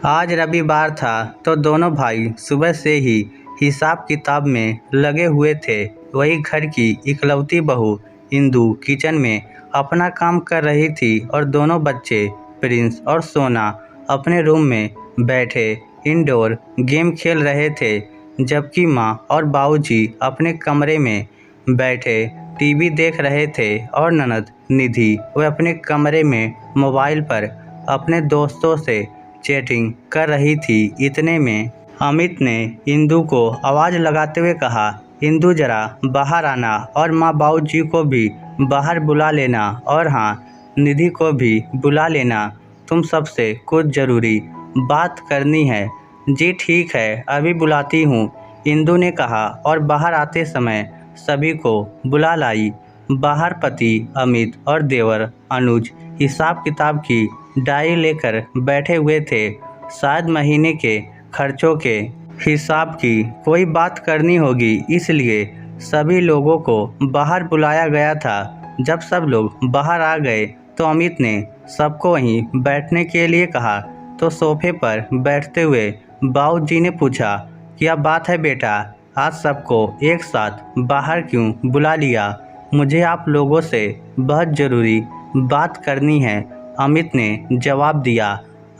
आज रविवार था तो दोनों भाई सुबह से ही हिसाब किताब में लगे हुए थे। वही घर की इकलौती बहू इंदु किचन में अपना काम कर रही थी और दोनों बच्चे प्रिंस और सोना अपने रूम में बैठे इंडोर गेम खेल रहे थे, जबकि माँ और बाबूजी अपने कमरे में बैठे टीवी देख रहे थे और ननद निधि वह अपने कमरे में मोबाइल पर अपने दोस्तों से चैटिंग कर रही थी। इतने में अमित ने इंदु को आवाज़ लगाते हुए कहा, इंदु जरा बाहर आना और माँ बाबूजी को भी बाहर बुला लेना, और हाँ, निधि को भी बुला लेना, तुम सबसे कुछ ज़रूरी बात करनी है। जी ठीक है, अभी बुलाती हूँ, इंदु ने कहा और बाहर आते समय सभी को बुला लाई। बाहर पति अमित और देवर अनुज हिसाब किताब की डायरी लेकर बैठे हुए थे। शायद महीने के खर्चों के हिसाब की कोई बात करनी होगी, इसलिए सभी लोगों को बाहर बुलाया गया था। जब सब लोग बाहर आ गए तो अमित ने सबको वहीं बैठने के लिए कहा, तो सोफे पर बैठते हुए बाबूजी ने पूछा, क्या बात है बेटा, आज सबको एक साथ बाहर क्यों बुला लिया? मुझे आप लोगों से बहुत ज़रूरी बात करनी है, अमित ने जवाब दिया।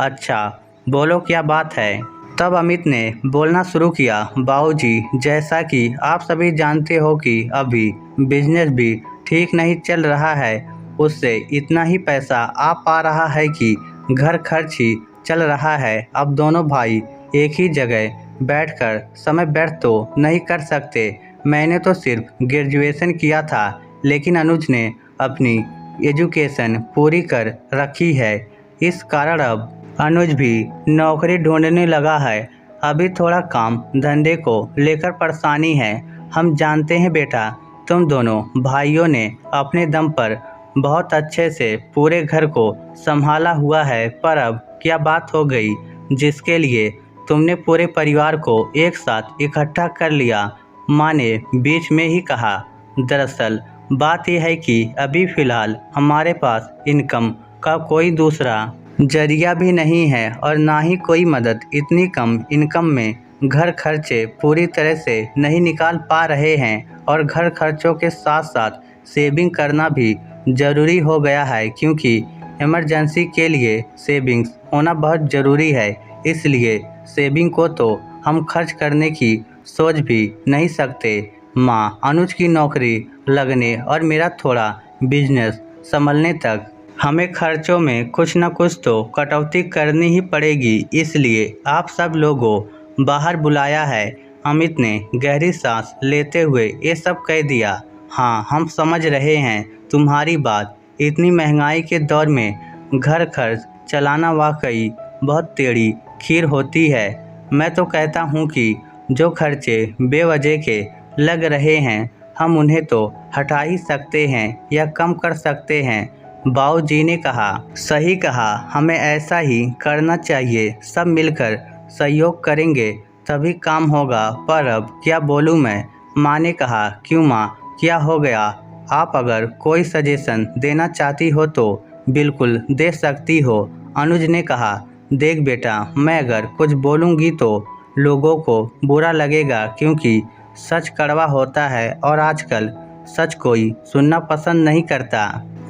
अच्छा, बोलो क्या बात है? तब अमित ने बोलना शुरू किया, बाबूजी, जैसा कि आप सभी जानते हो कि अभी बिजनेस भी ठीक नहीं चल रहा है, उससे इतना ही पैसा आ पा रहा है कि घर खर्च ही चल रहा है। अब दोनों भाई एक ही जगह बैठकर समय व्यर्थ तो नहीं कर सकते। मैंने तो सिर्फ ग्रेजुएशन किया था, लेकिन अनुज ने अपनी एजुकेशन पूरी कर रखी है। इस कारण अब अनुज भी नौकरी ढूंढने लगा है। अभी थोड़ा काम धंधे को लेकर परेशानी है। हम जानते हैं बेटा, तुम दोनों भाइयों ने अपने दम पर बहुत अच्छे से पूरे घर को संभाला हुआ है, पर अब क्या बात हो गई जिसके लिए तुमने पूरे परिवार को एक साथ इकट्ठा कर लिया? माँ ने बीच में ही कहा, दरअसल बात यह है कि अभी फ़िलहाल हमारे पास इनकम का कोई दूसरा जरिया भी नहीं है और ना ही कोई मदद। इतनी कम इनकम में घर खर्चे पूरी तरह से नहीं निकाल पा रहे हैं और घर खर्चों के साथ साथ सेविंग करना भी ज़रूरी हो गया है, क्योंकि इमरजेंसी के लिए सेविंग्स होना बहुत ज़रूरी है। इसलिए सेविंग को तो हम खर्च करने की सोच भी नहीं सकते। माँ, अनुज की नौकरी लगने और मेरा थोड़ा बिजनेस संभलने तक हमें खर्चों में कुछ न कुछ तो कटौती करनी ही पड़ेगी, इसलिए आप सब लोगों बाहर बुलाया है। अमित ने गहरी सांस लेते हुए ये सब कह दिया। हाँ, हम समझ रहे हैं तुम्हारी बात। इतनी महंगाई के दौर में घर खर्च चलाना वाकई बहुत टेढ़ी खीर होती है। मैं तो कहता हूँ कि जो खर्चे बेवजह के लग रहे हैं, हम उन्हें तो हटा ही सकते हैं या कम कर सकते हैं। बाबूजी ने कहा, सही कहा, हमें ऐसा ही करना चाहिए। सब मिलकर सहयोग करेंगे तभी काम होगा। पर अब क्या बोलूँ मैं? माँ ने कहा, क्यों माँ, क्या हो गया? आप अगर कोई सजेशन देना चाहती हो तो बिल्कुल दे सकती हो। अनुज ने कहा, देख बेटा, मैं अगर कुछ बोलूँगी तो लोगों को बुरा लगेगा, क्योंकि सच कड़वा होता है और आजकल सच कोई सुनना पसंद नहीं करता।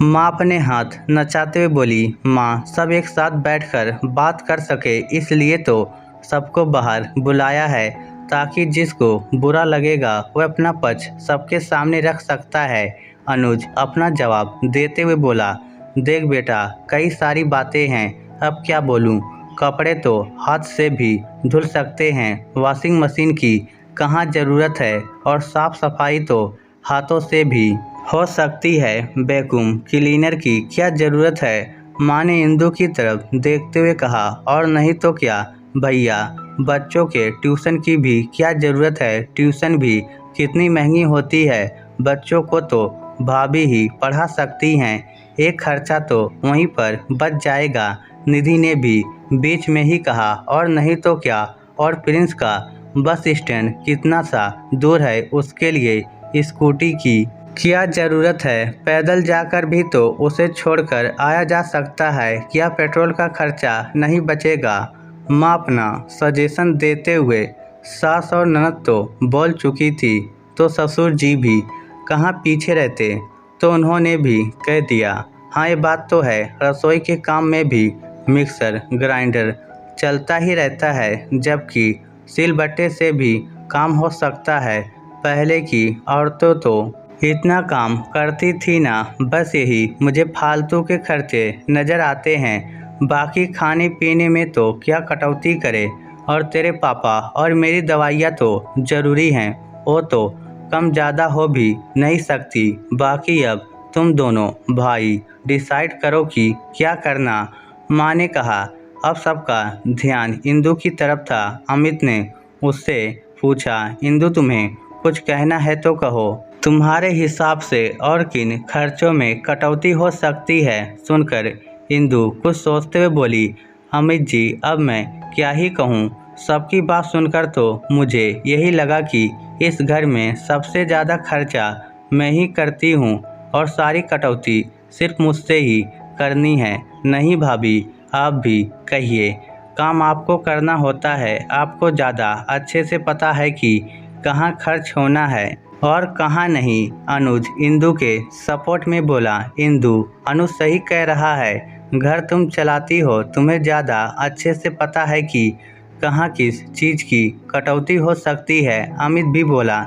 माँ अपने हाथ नचाते हुए बोली, माँ, सब एक साथ बैठकर बात कर सके, इसलिए तो सबको बाहर बुलाया है, ताकि जिसको बुरा लगेगा वह अपना पक्ष सबके सामने रख सकता है। अनुज अपना जवाब देते हुए बोला, देख बेटा, कई सारी बातें हैं, अब क्या बोलूँ? कपड़े तो हाथ से भी धुल सकते हैं, वॉशिंग मशीन की कहाँ ज़रूरत है, और साफ़ सफाई तो हाथों से भी हो सकती है, वैक्यूम क्लीनर की क्या ज़रूरत है? माँ ने इंदु की तरफ देखते हुए कहा, और नहीं तो क्या भैया, बच्चों के ट्यूशन की भी क्या ज़रूरत है? ट्यूशन भी कितनी महंगी होती है, बच्चों को तो भाभी ही पढ़ा सकती हैं, एक खर्चा तो वहीं पर बच जाएगा। निधि ने भी बीच में ही कहा, और नहीं तो क्या, और प्रिंस का बस स्टैंड कितना सा दूर है, उसके लिए स्कूटी की क्या ज़रूरत है? पैदल जाकर भी तो उसे छोड़कर आया जा सकता है। क्या पेट्रोल का खर्चा नहीं बचेगा? माँ अपना सजेशन देते हुए सास और ननद तो बोल चुकी थी, तो ससुर जी भी कहाँ पीछे रहते, तो उन्होंने भी कह दिया। हाँ, ये बात तो है, रसोई के काम में भी मिक्सर ग्राइंडर चलता ही रहता है, जबकि सिलबट्टे से भी काम हो सकता है। पहले की औरतें तो इतना काम करती थी ना, बस यही मुझे फालतू के खर्चे नज़र आते हैं। बाकी खाने पीने में तो क्या कटौती करे, और तेरे पापा और मेरी दवाइयाँ तो ज़रूरी हैं, वो तो कम ज़्यादा हो भी नहीं सकती। बाकी अब तुम दोनों भाई डिसाइड करो कि क्या करना। माँ ने कहा। अब सबका ध्यान इंदु की तरफ था। अमित ने उससे पूछा, इंदु तुम्हें कुछ कहना है तो कहो। तुम्हारे हिसाब से और किन खर्चों में कटौती हो सकती है? सुनकर इंदु कुछ सोचते हुए बोली, अमित जी अब मैं क्या ही कहूँ। सबकी बात सुनकर तो मुझे यही लगा कि इस घर में सबसे ज़्यादा खर्चा मैं ही करती हूँ और सारी कटौती सिर्फ मुझसे ही करनी है। नहीं भाभी, आप भी कहिए। काम आपको करना होता है, आपको ज़्यादा अच्छे से पता है कि कहाँ खर्च होना है और कहाँ नहीं। अनुज इंदु के सपोर्ट में बोला, इंदु अनुज सही कह रहा है, घर तुम चलाती हो, तुम्हें ज़्यादा अच्छे से पता है कि कहाँ किस चीज़ की कटौती हो सकती है। अमित भी बोला,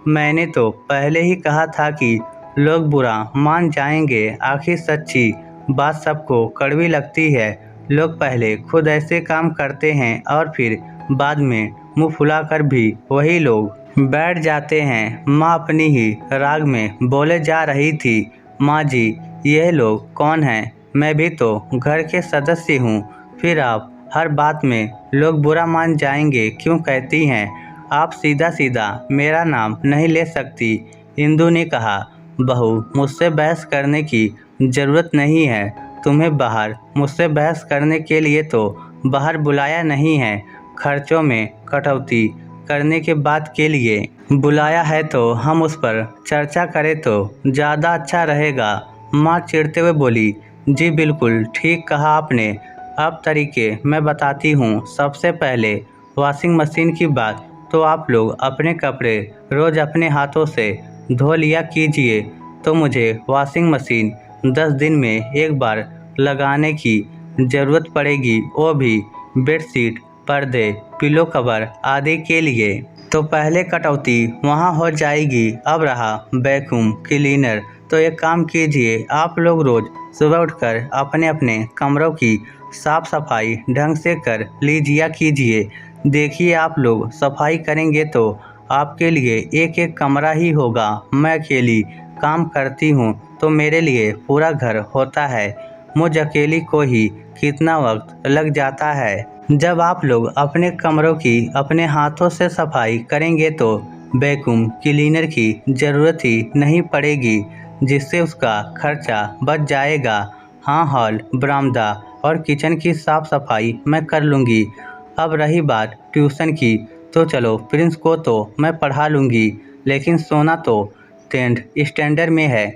मैंने तो पहले ही कहा था कि लोग बुरा मान जाएंगे, आखिर सच्ची बात सबको कड़वी लगती है। लोग पहले खुद ऐसे काम करते हैं और फिर बाद में मुंह फुलाकर भी वही लोग बैठ जाते हैं। माँ अपनी ही राग में बोले जा रही थी, माँ जी यह लोग कौन हैं? मैं भी तो घर के सदस्य हूँ, फिर आप हर बात में लोग बुरा मान जाएंगे क्यों कहती हैं? आप सीधा सीधा मेरा नाम नहीं ले सकती। इंदु ने कहा, बहू मुझसे बहस करने की ज़रूरत नहीं है। तुम्हें बाहर मुझसे बहस करने के लिए तो बाहर बुलाया नहीं है, खर्चों में कटौती करने के बाद के लिए बुलाया है, तो हम उस पर चर्चा करें तो ज़्यादा अच्छा रहेगा। माँ चिढ़ते हुए बोली, जी बिल्कुल ठीक कहा आपने। अब तरीके मैं बताती हूँ। सबसे पहले वॉशिंग मशीन की बात, तो आप लोग अपने कपड़े रोज़ अपने हाथों से धो लिया कीजिए, तो मुझे वॉशिंग मशीन 10 दिन में एक बार लगाने की ज़रूरत पड़ेगी, वो भी बेडशीट, पर्दे, पिलो कवर आदि के लिए। तो पहले कटौती वहाँ हो जाएगी। अब रहा वैक्यूम क्लीनर, तो एक काम कीजिए, आप लोग रोज़ सुबह उठकर अपने अपने कमरों की साफ़ सफाई ढंग से कर लीजिए कीजिए। देखिए आप लोग सफाई करेंगे तो आपके लिए एक एक कमरा ही होगा। मैं अकेली काम करती हूँ तो मेरे लिए पूरा घर होता है, मुझ अकेली को ही कितना वक्त लग जाता है। जब आप लोग अपने कमरों की अपने हाथों से सफाई करेंगे तो वैक्यूम क्लीनर की ज़रूरत ही नहीं पड़ेगी, जिससे उसका खर्चा बच जाएगा। हाँ, हॉल, बरामदा और किचन की साफ़ सफाई मैं कर लूँगी। अब रही बात ट्यूशन की, तो चलो प्रिंस को तो मैं पढ़ा लूँगी, लेकिन सोना तो 10th स्टैंडर्ड में है।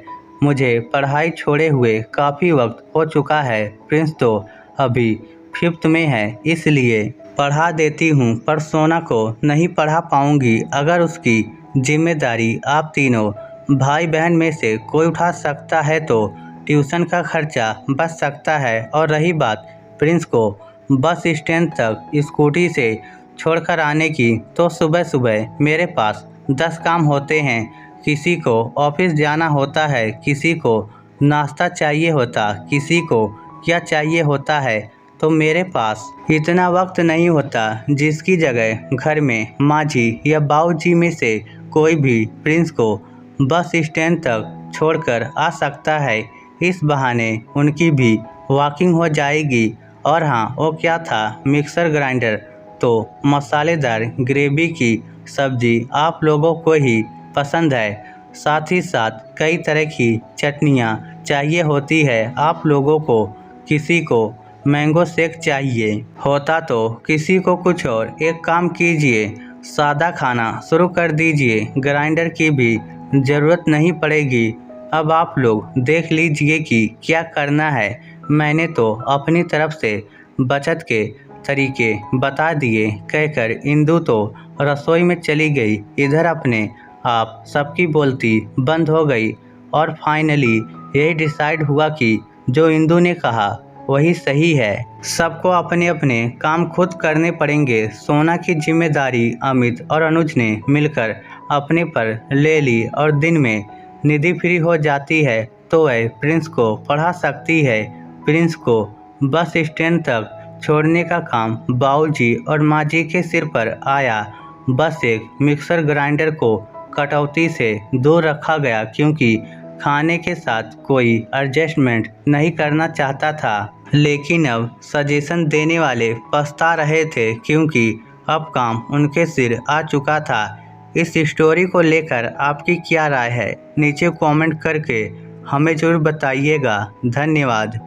मुझे पढ़ाई छोड़े हुए काफ़ी वक्त हो चुका है। प्रिंस तो अभी 5th में है, इसलिए पढ़ा देती हूँ, पर सोना को नहीं पढ़ा पाऊँगी। अगर उसकी जिम्मेदारी आप तीनों भाई बहन में से कोई उठा सकता है तो ट्यूशन का खर्चा बच सकता है। और रही बात प्रिंस को बस स्टैंड तक स्कूटी से छोड़कर आने की, तो सुबह सुबह मेरे पास 10 काम होते हैं। किसी को ऑफिस जाना होता है, किसी को नाश्ता चाहिए होता, किसी को क्या चाहिए होता है, तो मेरे पास इतना वक्त नहीं होता। जिसकी जगह घर में माँ जी या बाबूजी में से कोई भी प्रिंस को बस स्टैंड तक छोड़कर आ सकता है। इस बहाने उनकी भी वॉकिंग हो जाएगी। और हाँ, वो क्या था, मिक्सर ग्राइंडर, तो मसालेदार ग्रेवी की सब्जी आप लोगों को ही पसंद है, साथ ही साथ कई तरह की चटनियाँ चाहिए होती है आप लोगों को। किसी को मैंगो शेक चाहिए होता तो किसी को कुछ और। एक काम कीजिए, सादा खाना शुरू कर दीजिए, ग्राइंडर की भी ज़रूरत नहीं पड़ेगी। अब आप लोग देख लीजिए कि क्या करना है। मैंने तो अपनी तरफ से बचत के तरीके बता दिए कहकर इंदु तो रसोई में चली गई। इधर अपने आप सबकी बोलती बंद हो गई और फाइनली यही डिसाइड हुआ कि जो इंदु ने कहा वही सही है। सबको अपने अपने काम खुद करने पड़ेंगे। सोना की जिम्मेदारी अमित और अनुज ने मिलकर अपने पर ले ली और दिन में निधि फ्री हो जाती है तो वह प्रिंस को पढ़ा सकती है। प्रिंस को बस स्टैंड तक छोड़ने का काम बाबूजी और माँ जी के सिर पर आया। बस एक मिक्सर ग्राइंडर को कटौती से दूर रखा गया क्योंकि खाने के साथ कोई एडजस्टमेंट नहीं करना चाहता था। लेकिन अब सजेशन देने वाले पछता रहे थे क्योंकि अब काम उनके सिर आ चुका था। इस स्टोरी को लेकर आपकी क्या राय है नीचे कमेंट करके हमें ज़रूर बताइएगा। धन्यवाद।